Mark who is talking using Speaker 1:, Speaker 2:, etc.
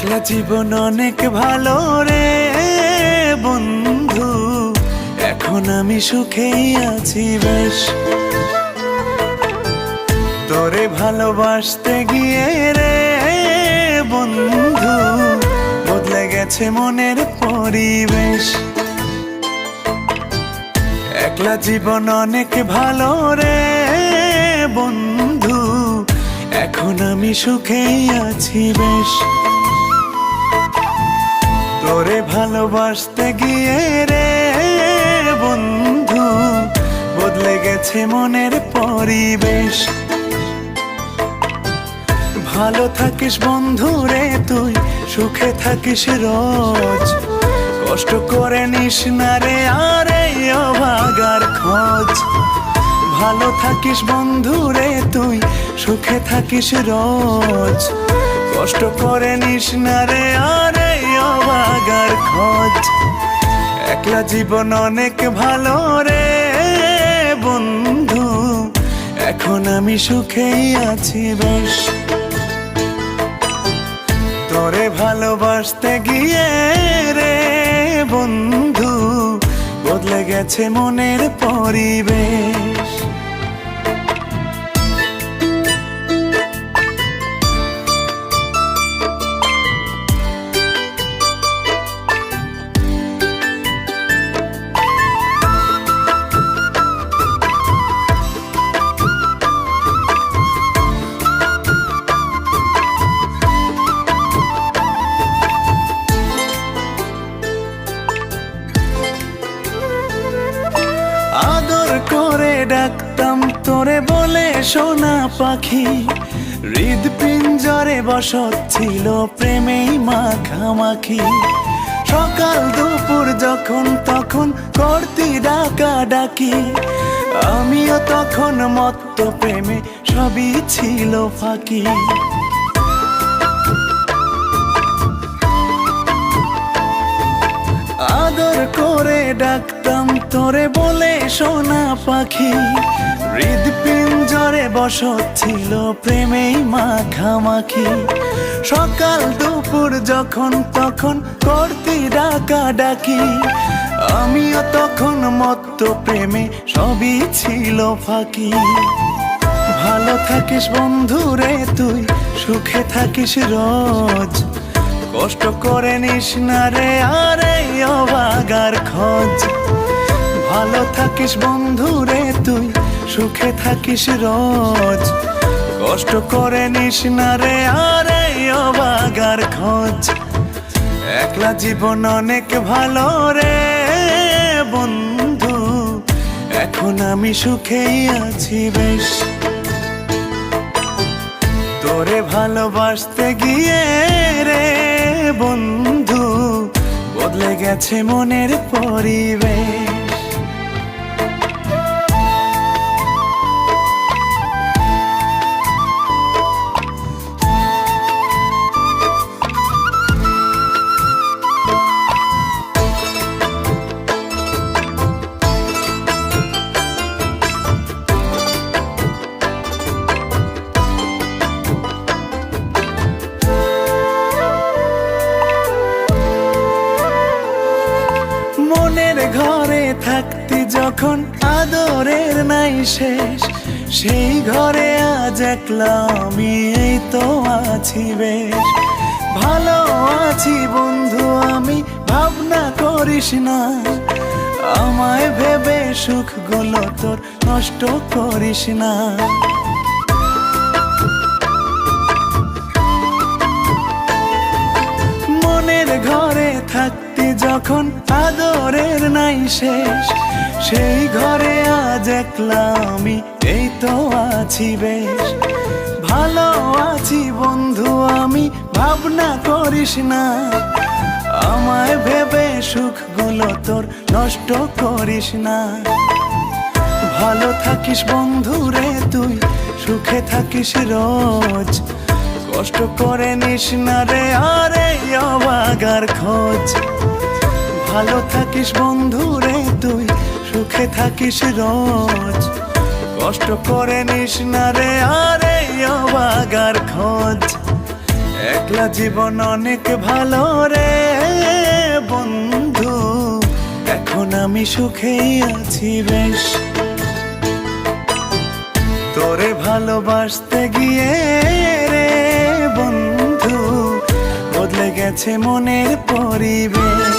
Speaker 1: একলা জীবন অনেক ভালো রে বন্ধু, এখন আমি সুখেই আছি বেশ। তোরে ভালোবাসতে গিয়ে রে বন্ধু বদলে গেছে মনের পরিবেশ। একলা জীবন অনেক ভালো রে বন্ধু, এখন আমি সুখেই আছি বেশ। তোরে ভালোবাসতে গিয়ে রে বন্ধু বদলে গেছে মনের পরিবেশ। ভালো থাকিস বন্ধু রে তুই, সুখে থাকিস রোজ, কষ্ট করে নিস না রে আর এই অভাগার খোঁজ। ভালো থাকিস বন্ধু রে তুই, সুখে থাকিস রোজ, কষ্ট করে নিস না রে আর এই অভাগার খোঁজ। একলা জীবন অনেক ভালো রে বন্ধু, এখন আমি সুখেই আছি বেশ। তোরে ভালোবাসতে গিয়ে রে বন্ধু বদলে গেছে মনের পরিবেশ। আদর করে ডাকতাম তোরে বলে সোনা পাখি, হৃদপিঞ্জরে বসত ছিল প্রেমেই মাখামাখি। সকাল দুপুর যখন তখন করতি ডাকা ডাকি, আমিও তখন মত্ত প্রেমে সবই ছিল ফাঁকি। আদর করে ডাকতাম তোরে বলে সোনা পাখি, হৃদপিঞ্জরে বসত ছিল প্রেমেই মাখামাখি। সকাল দুপুর যখন তখন করতি ডাকা ডাকি, আমিও তখন মত্ত প্রেমে সবই ছিল ফাঁকি। ভালো থাকিস বন্ধু রে তুই, সুখে থাকিস রোজ, কষ্ট করে নিস না রে আর এই অভাগার খোঁজ। ভালো থাকিস বন্ধু রে তুই, সুখে থাকিস রোজ, কষ্ট করে নিস না রে আর এই অভাগার খোঁজ। একলা জীবন অনেক ভালো রে বন্ধু, এখন আমি সুখেই আছি বেশ। তোরে ভালোবাসতে গিয়ে রে বন্ধু বদলে গেছে মনের পরিবেশ। মনের ঘরে থাকতি যখন আদরের নাই শেষ, সেই ঘরে আজ একলা আমি এই তো আছি বেশ। ভালো আছি বন্ধু আমি, ভাবনা করিস না, আমায় ভেবে সুখগুলো তোর নষ্ট করিস না। মনের ঘরে থাকতি যখন আদরের নাই শেষ, সেই ঘরে আজ একলা আমি এই তো আছি বেশ। ভালো আছি বন্ধু আমি, ভাবনা করিস না, আমায় ভেবে সুখগুলো তোর নষ্ট করিস না। ভালো থাকিস বন্ধু রে তুই, সুখে থাকিস রোজ, কষ্ট করে নিস না রে আর এই অভাগার খোঁজ। ভালো থাকিস বন্ধু রে তুই, সুখে থাকিস রোজ, কষ্ট করে নিস না রে আর এই অভাগার খোঁজ। একলা জীবন অনেক ভালো রে বন্ধু, এখন আমি সুখেই আছি বেশ। তোরে ভালোবাসতে গিয়ে রে বন্ধু, বদলে গেছে মনের পরিবেশ।